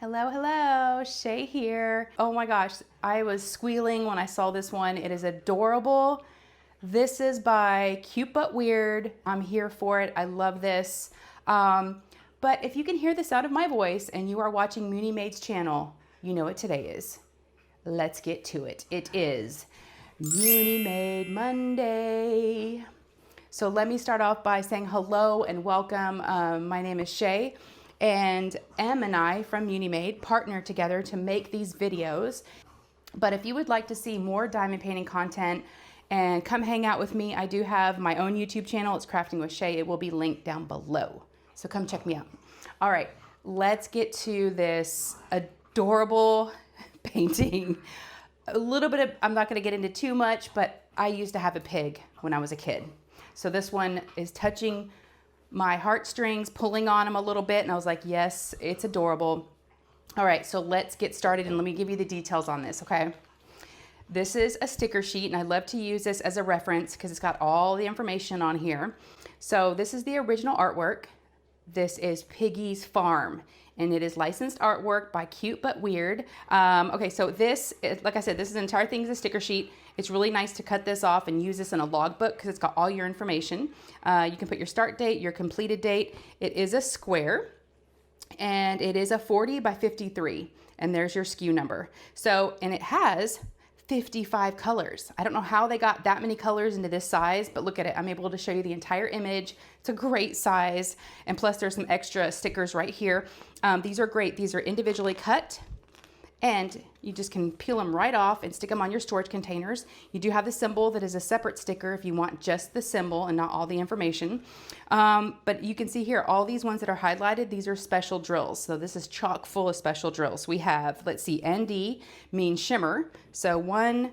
Hello, hello, Shay here. Oh my gosh, I was squealing when I saw this one. It is adorable. This is by CuteButWeird. I'm here for it. I love this. But if you can hear the sound of my voice and you are watching Munimade's channel, you know what today is. Let's get to it. It is Munimade Monday. So let me start off by saying hello and welcome. My name is Shay. And Em and I from Munimade partner together to make these videos. But if you would like to see more diamond painting content and come hang out with me, I do have my own YouTube channel. It's Crafting with Shay. It will be linked down below. So come check me out. All right, let's get to this adorable painting. A little bit of, I'm not gonna get into too much, but I used to have a pig when I was a kid. So this one is touching my heartstrings, pulling on them a little bit, and I was like, yes, it's adorable. All right, so let's get started and let me give you the details on this, okay? This is a sticker sheet, and I love to use this as a reference because it's got all the information on here. So this is the original artwork. This is Piggy's farm, and it is licensed artwork by CuteButWeird. Okay, so this, like I said, this entire thing is a sticker sheet. It's really nice to cut this off and use this in a logbook because it's got all your information. You can put your start date, your completed date. It is a square, and it is a 40 by 53, and there's your SKU number. So, and it has 55 colors. I don't know how they got that many colors into this size, but look at it. I'm able to show you the entire image. It's a great size. And plus there's some extra stickers right here. These are great. These are individually cut, and you just can peel them right off and stick them on your storage containers. You do have the symbol that is a separate sticker if you want just the symbol and not all the information. But you can see here, all these ones that are highlighted, these are special drills. So this is chock full of special drills. We have, let's see, ND means shimmer. So 1,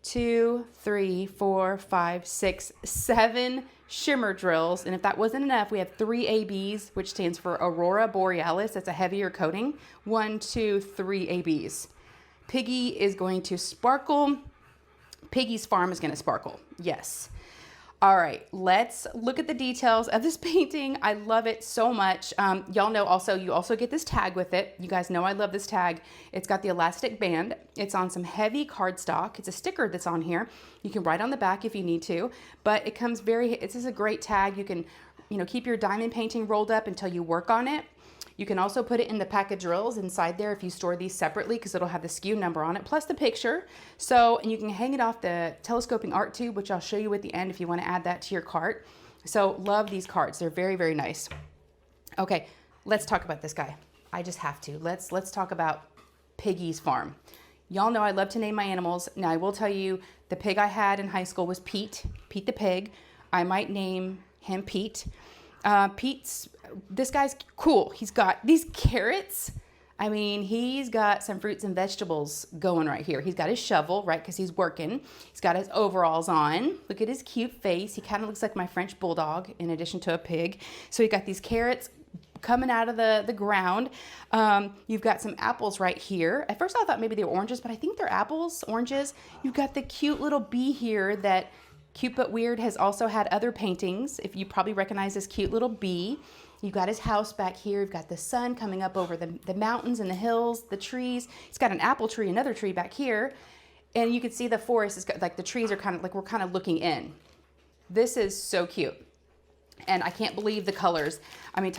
2, 3, 4, 5, 6, 7 shimmer drills. And if that wasn't enough, we have 3 ABs, which stands for Aurora Borealis. That's a heavier coating. 1, 2, 3 ABs. Piggy is going to sparkle. Piggy's farm is going to sparkle. Yes. All right, let's look at the details of this painting. I love it so much. Y'all know also, you also get this tag with it. You guys know I love this tag. It's got the elastic band. It's on some heavy cardstock. It's a sticker that's on here. You can write on the back if you need to, but it comes it's just a great tag. You can, keep your diamond painting rolled up until you work on it. You can also put it in the pack of drills inside there if you store these separately, because it'll have the SKU number on it, plus the picture. So, and you can hang it off the telescoping art tube, which I'll show you at the end if you want to add that to your cart. So love these cards. They're very, very nice. Okay, let's talk about this guy. I just have to. Let's talk about Piggy's farm. Y'all know I love to name my animals. Now I will tell you, the pig I had in high school was Pete the pig. I might name him Pete. This guy's cool. He's got these carrots. I mean, he's got some fruits and vegetables going right here. He's got his shovel, right, because he's working. He's got his overalls on. Look at his cute face. He kind of looks like my French bulldog in addition to a pig. So you got these carrots coming out of the ground. You've got some apples right here. At first I thought maybe they were oranges, but I think they're apples, oranges. You've got the cute little bee here that CuteButWeird has also had other paintings. If you probably recognize this cute little bee. You've got his house back here. You've got the sun coming up over the mountains and the hills, the trees. He's got an apple tree, another tree back here. And you can see the forest is like the trees are kind of like we're kind of looking in. This is so cute. And I can't believe the colors. I mean,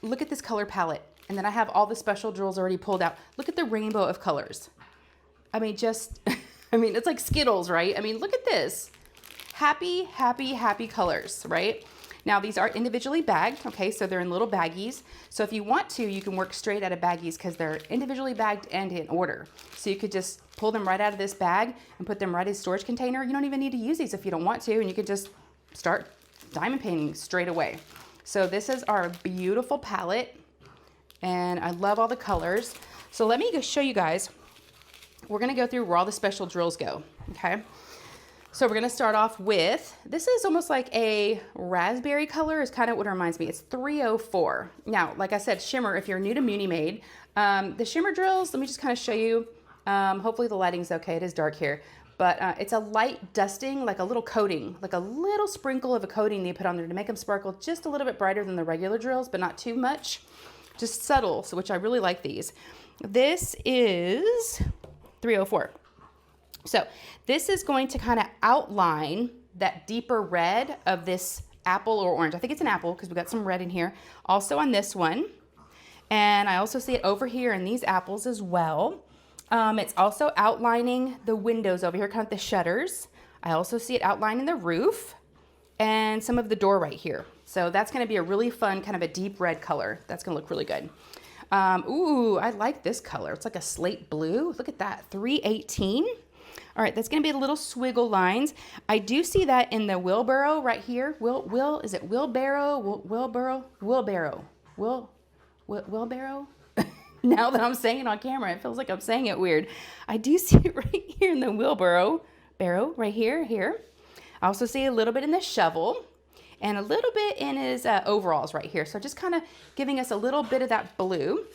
look at this color palette. And then I have all the special drills already pulled out. Look at the rainbow of colors. I mean, it's like Skittles, right? I mean, look at this. Happy, happy, happy colors, right? Now these are individually bagged, okay, so they're in little baggies. So if you want to, you can work straight out of baggies because they're individually bagged and in order. So you could just pull them right out of this bag and put them right in a storage container. You don't even need to use these if you don't want to, and you could just start diamond painting straight away. So this is our beautiful palette, and I love all the colors. So let me go show you guys. We're gonna go through where all the special drills go, okay? So we're gonna start off with, this is almost like a raspberry color is kind of what it reminds me. It's 304. Now, like I said, shimmer, if you're new to Munimade, the shimmer drills, let me just kind of show you. Hopefully the lighting's okay, it is dark here. But it's a light dusting, like a little coating, like a little sprinkle of a coating they put on there to make them sparkle just a little bit brighter than the regular drills, but not too much. just subtle, so which I really like these. This is 304. So this is going to kind of outline that deeper red of this apple or orange. I think it's an apple because we got some red in here. Also on this one. And I also see it over here in these apples as well. It's also outlining the windows over here, kind of the shutters. I also see it outlining the roof and some of the door right here. So that's going to be a really fun, kind of a deep red color. That's going to look really good. Ooh, I like this color. It's like a slate blue. Look at that, 318. All right, that's going to be the little swiggle lines. I do see that in the wheelbarrow right here. Is it wheelbarrow? Wheelbarrow. Now that I'm saying it on camera, it feels like I'm saying it weird. I do see it right here in the wheelbarrow. Right here. I also see a little bit in the shovel and a little bit in his overalls right here. So just kind of giving us a little bit of that blue.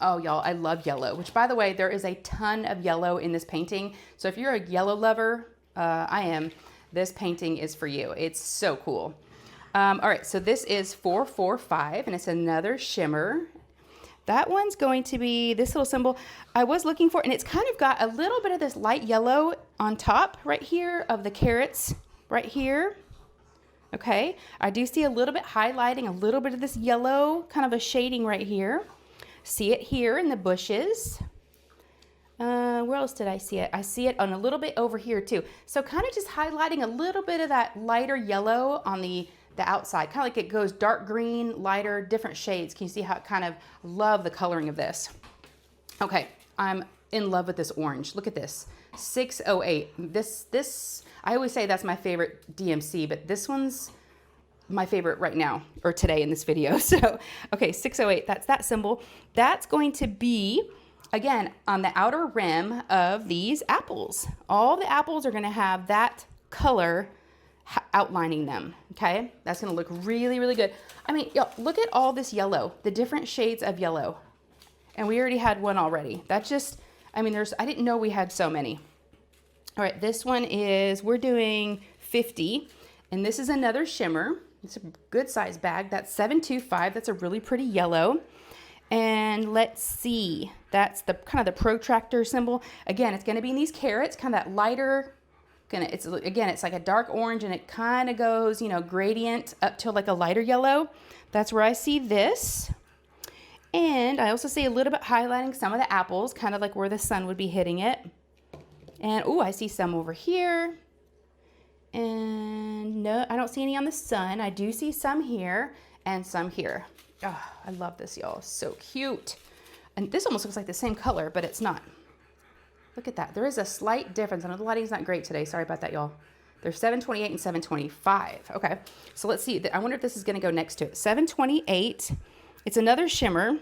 Oh, y'all, I love yellow, which by the way, there is a ton of yellow in this painting. So if you're a yellow lover, I am, this painting is for you. It's so cool. All right, so this is 445 and it's another shimmer. That one's going to be this little symbol I was looking for, and it's kind of got a little bit of this light yellow on top right here of the carrots right here. Okay, I do see a little bit highlighting, a little bit of this yellow, kind of a shading right here. See it here in the bushes. Where else did I see it? I see it on a little bit over here too. So kind of just highlighting a little bit of that lighter yellow on the outside, kind of like it goes dark green, lighter, different shades. Can you see how it kind of love the coloring of this? Okay, I'm in love with this orange. Look at this, 608. This, I always say that's my favorite DMC, but this one's my favorite right now, or today in this video. So, okay, 608, that's that symbol. That's going to be, again, on the outer rim of these apples. All the apples are gonna have that color outlining them, okay? That's gonna look really, really good. I mean, yo, look at all this yellow, the different shades of yellow. And we already had one already. That just, I mean, I didn't know we had so many. All right, this one is, we're doing 50, and this is another shimmer. It's a good size bag. That's 725. That's a really pretty yellow. And let's see, that's the kind of the protractor symbol. Again, it's gonna be in these carrots, kind of that lighter, it's like a dark orange, and it kind of goes, you know, gradient up to like a lighter yellow. That's where I see this. And I also see a little bit highlighting some of the apples, kind of like where the sun would be hitting it. And oh, I see some over here. And no, I don't see any on the sun. I do see some here and some here. Oh, I love this, y'all. So cute. And this almost looks like the same color, but it's not. Look at that. There is a slight difference. I know the lighting's not great today. Sorry about that, y'all. There's 728 and 725. Okay, so let's see. I wonder if this is going to go next to it. 728. It's another shimmer,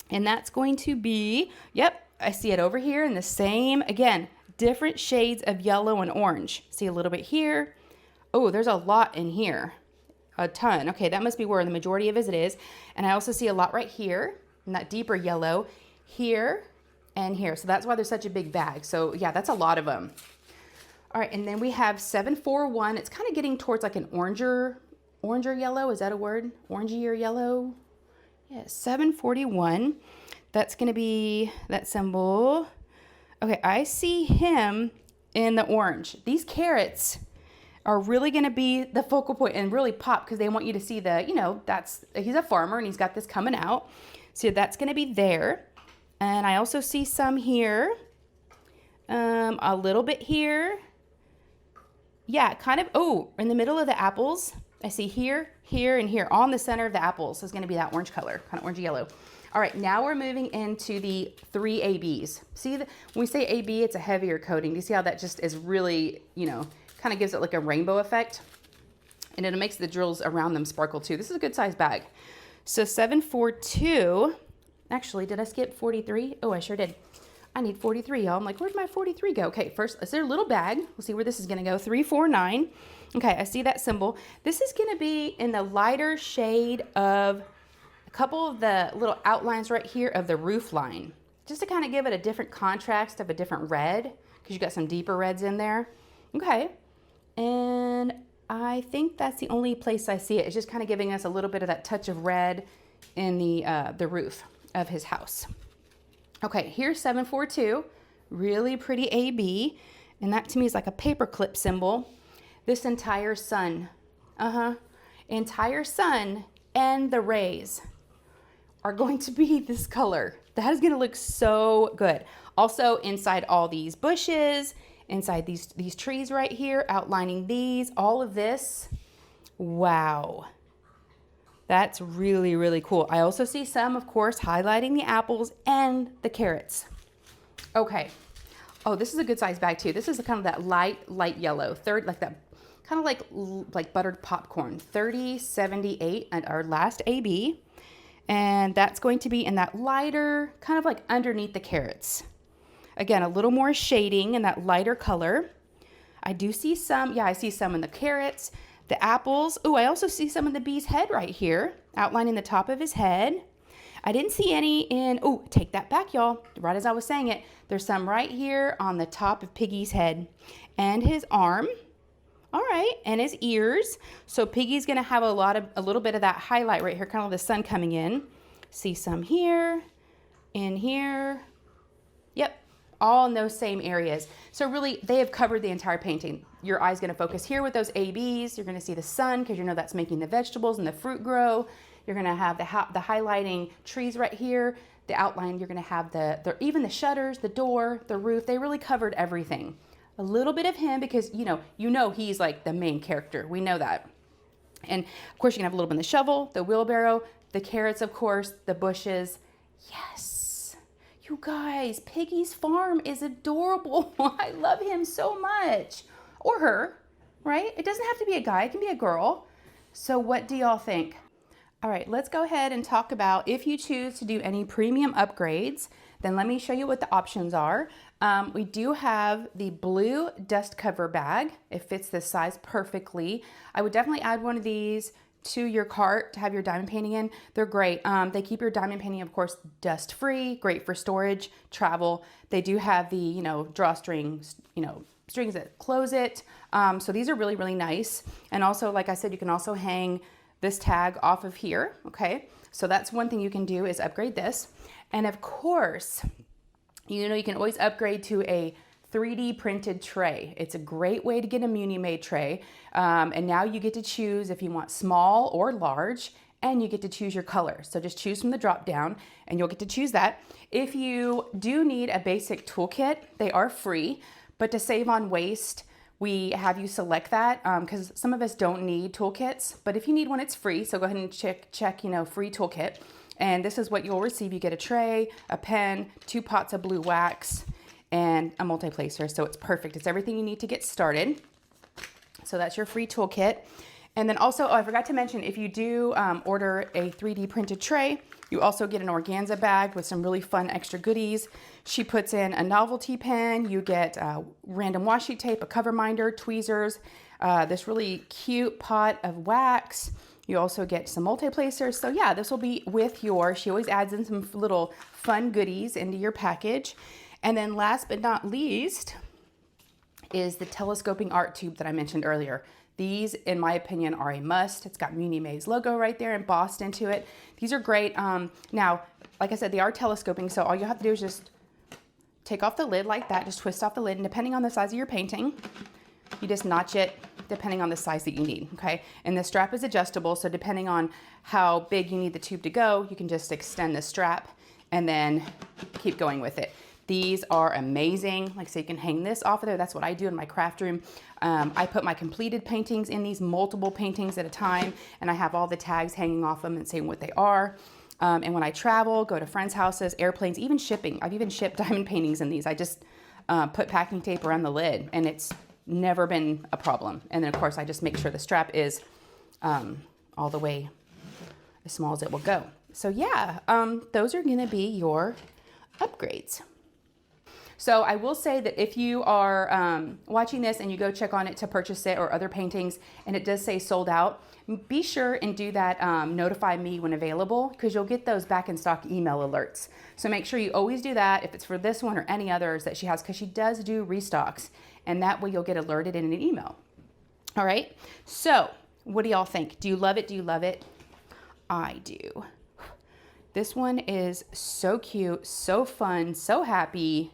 and that's going to be, yep, I see it over here in the same, again, different shades of yellow and orange. See a little bit here. Oh, there's a lot in here. A ton. Okay, that must be where the majority of it is. And I also see a lot right here in that deeper yellow here and here. So that's why there's such a big bag. So yeah, that's a lot of them. All right, and then we have 741. It's kind of getting towards like an oranger yellow. Is that a word? Orangier yellow. Yeah, 741. That's going to be that symbol. Okay, I see him in the orange. These carrots are really going to be the focal point and really pop because they want you to see the, you know, he's a farmer and he's got this coming out. So that's going to be there. And I also see some here, a little bit here. Yeah, kind of, oh, in the middle of the apples. I see here, here, and here, all in the center of the apples. So it's going to be that orange color, kind of orangey yellow. All right, now we're moving into the 3 ABs. See, when we say AB, it's a heavier coating. Do you see how that just is really, you know, kind of gives it like a rainbow effect? And it makes the drills around them sparkle too. This is a good size bag. So 742, actually, did I skip 43? Oh, I sure did. I need 43, y'all. I'm like, where'd my 43 go? Okay, first, is there a little bag? We'll see where this is gonna go. 349. Okay, I see that symbol. This is gonna be in the lighter shade of a couple of the little outlines right here of the roof line, just to kind of give it a different contrast of a different red, because you got some deeper reds in there. Okay, and I think that's the only place I see it. It's just kind of giving us a little bit of that touch of red in the roof of his house. Okay, here's 742, really pretty AB, and that to me is like a paperclip symbol. This entire sun, entire sun and the rays are going to be this color. That is gonna look so good. Also inside all these bushes, inside these trees right here, outlining these, all of this. Wow. That's really, really cool. I also see some, of course, highlighting the apples and the carrots. Okay. Oh, this is a good size bag too. This is kind of that light yellow, like that, kind of like buttered popcorn. 3078 at our last AB. And that's going to be in that lighter, kind of like underneath the carrots. Again, a little more shading in that lighter color. I do see some, yeah, I see some in the carrots, the apples. Oh, I also see some in the bee's head right here, outlining the top of his head. I didn't see any in, oh, take that back, y'all. Right as I was saying it, there's some right here on the top of Piggy's head and his arm. All right, and his ears. So Piggy's gonna have a little bit of that highlight right here, kind of the sun coming in. See some here, in here. Yep, all in those same areas. So really, they have covered the entire painting. Your eye's gonna focus here with those ABs. You're gonna see the sun, because you know that's making the vegetables and the fruit grow. You're gonna have the highlighting trees right here. The outline, you're gonna have even the shutters, the door, the roof. They really covered everything. A little bit of him, because you know he's like the main character. We know that. And of course, you can have a little bit of the shovel, the wheelbarrow, the carrots, of course, the bushes. Yes, you guys, Piggy's farm is adorable. I love him so much. Or her, right? It doesn't have to be a guy, it can be a girl. So what do y'all think? All right, let's go ahead and talk about if you choose to do any premium upgrades, then let me show you what the options are. We do have the blue dust cover bag. It fits this size perfectly. I would definitely add one of these to your cart to have your diamond painting in. They're great. They keep your diamond painting, of course, dust free, great for storage, travel. They do have the, drawstrings, strings that close it. So these are really, really nice. And also, like I said, you can also hang this tag off of here, okay? So that's one thing you can do, is upgrade this. And of course, you can always upgrade to a 3D printed tray. It's a great way to get a Munimade tray. And now you get to choose if you want small or large, and you get to choose your color. So just choose from the drop down and you'll get to choose that. If you do need a basic toolkit, they are free, but to save on waste, we have you select that because some of us don't need toolkits, but if you need one, it's free. So go ahead and check, free toolkit. And this is what you'll receive. You get a tray, a pen, 2 pots of blue wax, and a multi-placer. So it's perfect. It's everything you need to get started. So that's your free toolkit. And then also, I forgot to mention, if you do order a 3D printed tray, you also get an organza bag with some really fun extra goodies. She puts in a novelty pen. You get random washi tape, a cover minder, tweezers, this really cute pot of wax. You also get some multi-placers. So yeah, this will be with she always adds in some little fun goodies into your package. And then last but not least is the telescoping art tube that I mentioned earlier. These, in my opinion, are a must. It's got Munimade's logo right there embossed into it. These are great. Now, like I said, they are telescoping, so all you have to do is just take off the lid like that, just twist off the lid, and depending on the size of your painting, you just notch it depending on the size that you need, okay? And the strap is adjustable, so depending on how big you need the tube to go, you can just extend the strap and then keep going with it. These are amazing. Like I say, you can hang this off of there. That's what I do in my craft room. I put my completed paintings in these, multiple paintings at a time, and I have all the tags hanging off them and saying what they are. And when I travel, go to friends' houses, airplanes, even shipping, I've even shipped diamond paintings in these. I just put packing tape around the lid, and it's never been a problem. And then of course, I just make sure the strap is all the way as small as it will go. So yeah, those are gonna be your upgrades. So I will say that if you are watching this and you go check on it to purchase it or other paintings and it does say sold out, be sure and do that notify me when available, because you'll get those back in stock email alerts. So make sure you always do that if it's for this one or any others that she has, because she does do restocks, and that way you'll get alerted in an email. All right, so what do y'all think? Do you love it? Do you love it? I do. This one is so cute, so fun, so happy.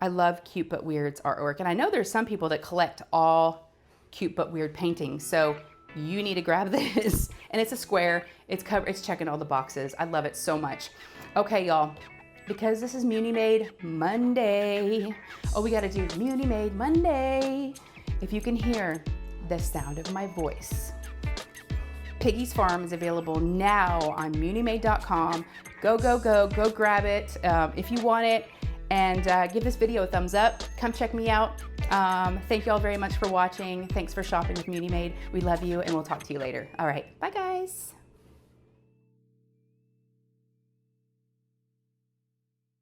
I love Cute But Weird's artwork. And I know there's some people that collect all Cute But Weird paintings. So you need to grab this. And it's a square. It's checking all the boxes. I love it so much. Okay, y'all. Because this is Munimade Monday. Oh, we gotta do Munimade Monday. If you can hear the sound of my voice. Piggy's Farm is available now on Munimade.com. Go grab it if you want it, and give this video a thumbs up. Come check me out. Thank you all very much for watching. Thanks for shopping with Munimade. We love you, and we'll talk to you later. All right, bye guys.